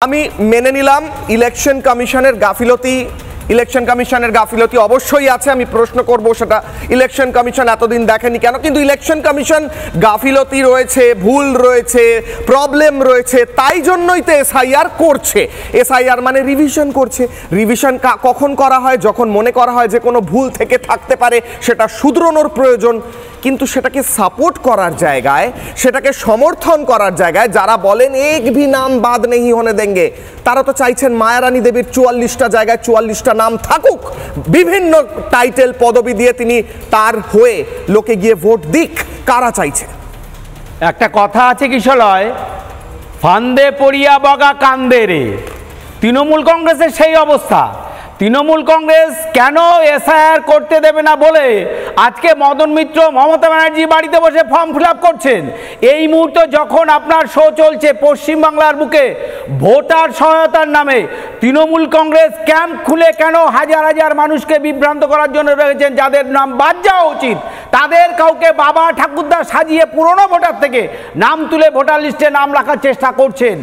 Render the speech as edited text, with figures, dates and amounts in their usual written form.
আমি মেনে নিলাম ইলেকশন কমিশনের গাফিলতি অবশ্যই আছে। আমি প্রশ্ন করব সেটা ইলেকশন কমিশন এতদিন দেখেনি কেন, কিন্তু ইলেকশন কমিশন গাফিলতি রয়েছে, ভুল রয়েছে, প্রবলেম রয়েছে, তাই জন্যই তো এসআইআর করছে। এসআইআর মানে রিভিশন করছে। রিভিশন কখন করা হয়? যখন মনে করা হয় যে কোনো ভুল থেকে থাকতে পারে, সেটা শুধরানোর প্রয়োজন। কিন্তু সেটাকে সাপোর্ট করার জায়গায়, সেটাকে সমর্থন করার জায়গায় যারা বলেন এক ভি নাম বাদ নেই হনে দেঙ্গে, তারা তো চাইছেন মায়ারানী দেবীর 44টা জায়গায় 44টা নাম থাকুক, বিভিন্ন টাইটেল পদবি দিয়ে তিনি তার হয়ে লোকে গিয়ে ভোট দিক। কারা চাইছে? একটা কথা আছে কিশলয়, ফান্দে পড়িয়া বগা কান্দে রে। তৃণমূল কংগ্রেসের সেই অবস্থা। তৃণমূল কংগ্রেস কেন এসআইআর করতে দেবে না বলে আজকে মদন মিত্র, মমতা ব্যানার্জি বাড়িতে বসে ফর্ম ফিল আপ করছেন। এই মুহূর্তে যখন আপনার শো চলছে পশ্চিমবাংলার বুকে ভোটার সহায়তার নামে তৃণমূল কংগ্রেস ক্যাম্প খুলে কেন হাজার হাজার মানুষকে বিভ্রান্ত করার জন্য রয়েছেন, যাদের নাম বাদ যাওয়া উচিত, তাদের কাউকে বাবা ঠাকুরদা সাজিয়ে পুরনো ভোটার থেকে নাম তুলে ভোটার লিস্টে নাম রাখার চেষ্টা করছেন।